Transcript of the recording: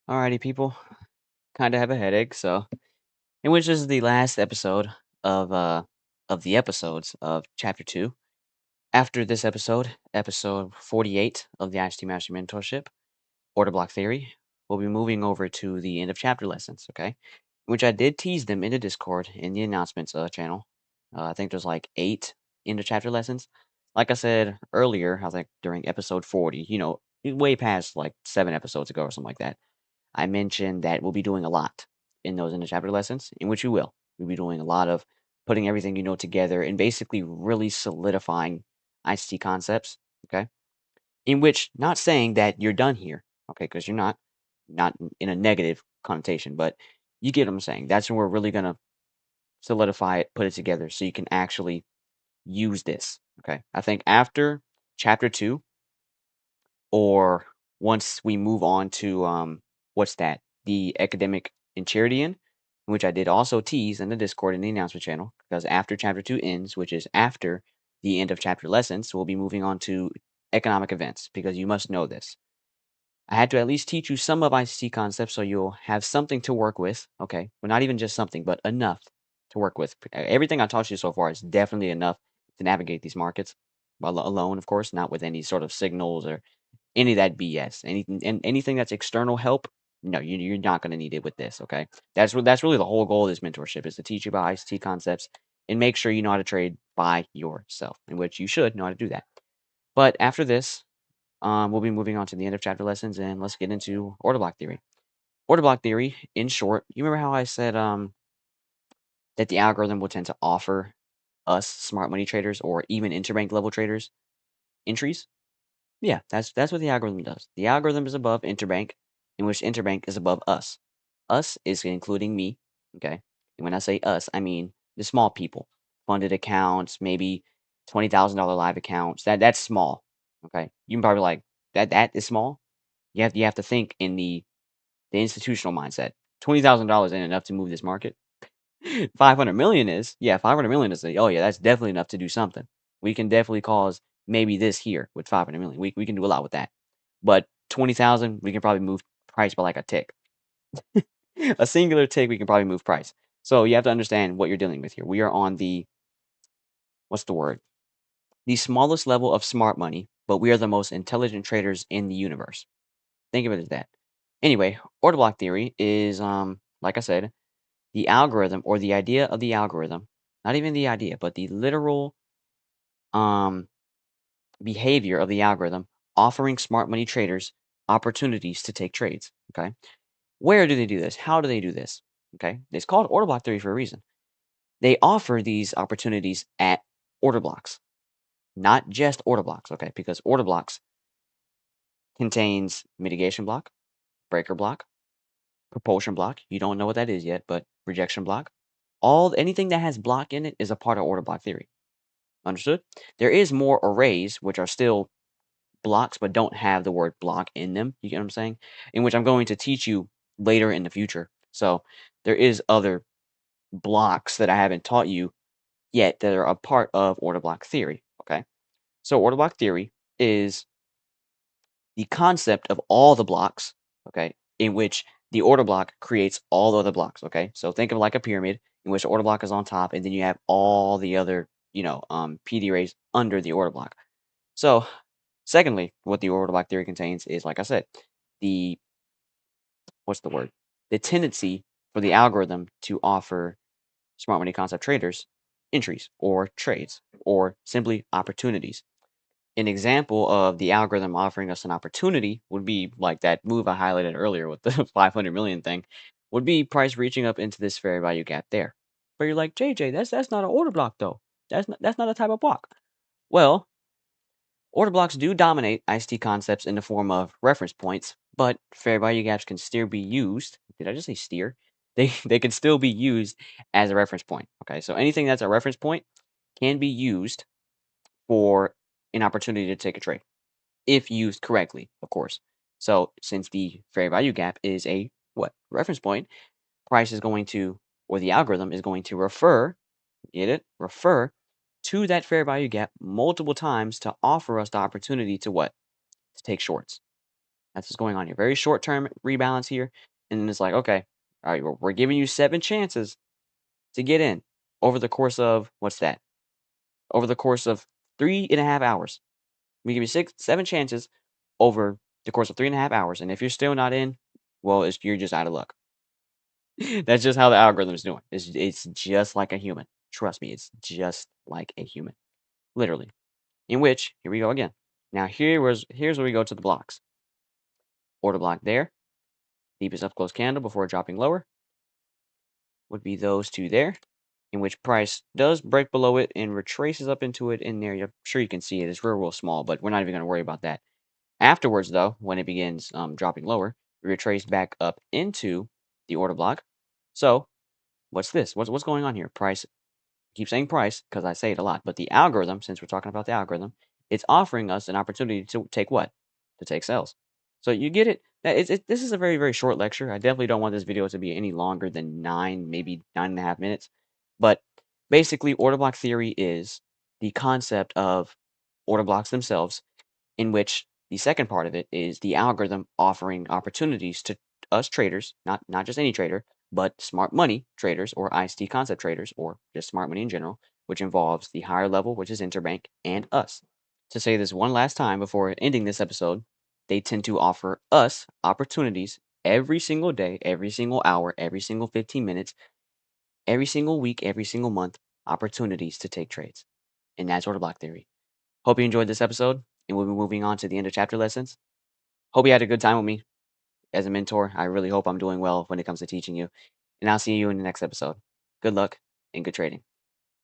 Alrighty, people. Kind of have a headache, so in which is the last episode of the episodes of Chapter 2. After this episode 48 of the ICT Mastery Mentorship, Orderblock Theory, we'll be moving over to the end of chapter lessons, okay? Which I did tease them in the Discord in the announcements channel. I think there's like 8 end of chapter lessons. Like I said earlier, I think during episode 40, way past like 7 episodes ago or something like that. I mentioned that we'll be doing a lot in those in the chapter lessons, in which we will. We'll be doing a lot of putting everything you know together and basically really solidifying ICT concepts. Okay. In which, not saying that you're done here, okay, because you're not in a negative connotation, but you get what I'm saying. That's when we're really gonna solidify it, put it together, so you can actually use this. Okay. I think after chapter 2, or once we move on to what's that? The academic and charity end, which I did also tease in the Discord in the announcement channel, because after chapter 2 ends, which is after the end of chapter lessons, we'll be moving on to economic events, because you must know this. I had to at least teach you some of ICT concepts so you'll have something to work with. Okay. Well, not even just something, but enough to work with. Everything I taught you so far is definitely enough to navigate these markets, well, alone, of course, not with any sort of signals or any of that BS. Anything that's external help, no, you're not going to need it with this. Okay, that's really the whole goal of this mentorship, is to teach you about ICT concepts and make sure you know how to trade by yourself, in which you should know how to do that. But after this, we'll be moving on to the end of chapter lessons, and let's get into order block theory. Order block theory, in short, you remember how I said that the algorithm will tend to offer us smart money traders or even interbank level traders entries? Yeah, that's what the algorithm does. The algorithm is above Interbank, in which Interbank is above us. Us is including me, okay? And when I say us, I mean the small people, funded accounts, maybe $20,000 live accounts. That's small, okay? You can probably like that is small. You have to think in the institutional mindset. $20,000 ain't enough to move this market. 500 million is. Yeah, 500 million is oh yeah, that's definitely enough to do something. We can definitely cause maybe this here with 500 million. We can do a lot with that. But 20,000, we can probably move price by like a tick. A singular tick, we can probably move price. So you have to understand what you're dealing with here. We are on the, what's the word? The smallest level of smart money, but we are the most intelligent traders in the universe. Think of it as that. Anyway, order block theory is, like I said, the algorithm, or the idea of the algorithm, not even the idea, but the literal um, behavior of the algorithm, offering smart money traders opportunities to take trades. Okay. Where do they do this? How do they do this? Okay. It's called order block theory for a reason. They offer these opportunities at order blocks, not just order blocks. Okay. Because order blocks contains mitigation block, breaker block, propulsion block. You don't know what that is yet, but rejection block. Anything that has block in it is a part of order block theory. Understood? There is more arrays, which are still blocks, but don't have the word block in them. You get what I'm saying? In which I'm going to teach you later in the future. So there is other blocks that I haven't taught you yet that are a part of order block theory. Okay. So order block theory is the concept of all the blocks, okay, in which the order block creates all the other blocks. Okay. So think of like a pyramid in which the order block is on top, and then you have all the other, PD arrays under the order block. So, secondly, what the order block theory contains is, like I said, the what's the word? The tendency for the algorithm to offer smart money concept traders entries or trades or simply opportunities. An example of the algorithm offering us an opportunity would be like that move I highlighted earlier with the 500 million thing, would be price reaching up into this fair value gap there. But you're like, JJ, that's not an order block though. That's not a type of block. Well, order blocks do dominate ICT concepts in the form of reference points, but fair value gaps can still be used. Did I just say steer? They can still be used as a reference point. Okay, so anything that's a reference point can be used for an opportunity to take a trade if used correctly, of course. So since the fair value gap is a what reference point, price is going to, or the algorithm is going to refer, get it, refer to that fair value gap multiple times to offer us the opportunity to what? To take shorts. That's what's going on here. Very short term rebalance here. And then it's like, okay, all right, we're giving you 7 chances to get in over the course of what's that? Over the course of 3.5 hours. We give you 7 chances over the course of 3.5 hours. And if you're still not in, well, you're just out of luck. That's just how the algorithm is doing. It's just like a human. Trust me, it's just like a human. Literally. In which, here we go again. Now here's where we go to the blocks. Order block there. Deepest up close candle before dropping lower would be those two there, in which price does break below it and retraces up into it in there. I'm sure you can see it. It's real small, but we're not even going to worry about that. Afterwards, though, when it begins dropping lower, we retrace back up into the order block. So what's this? What's going on here? Price. Keep saying price because I say it a lot, but the algorithm, since we're talking about the algorithm, it's offering us an opportunity to take what? To take sales. So you get it. This is a very, very short lecture. I definitely don't want this video to be any longer than 9, maybe 9.5 minutes. But basically, order block theory is the concept of order blocks themselves, in which the second part of it is the algorithm offering opportunities to us traders, not just any trader, but smart money traders or ICT concept traders or just smart money in general, which involves the higher level, which is interbank, and us. To say this one last time before ending this episode, they tend to offer us opportunities every single day, every single hour, every single 15 minutes, every single week, every single month, opportunities to take trades. And that's order block theory. Hope you enjoyed this episode, and we'll be moving on to the end of chapter lessons. Hope you had a good time with me as a mentor. I really hope I'm doing well when it comes to teaching you, and I'll see you in the next episode. Good luck and good trading.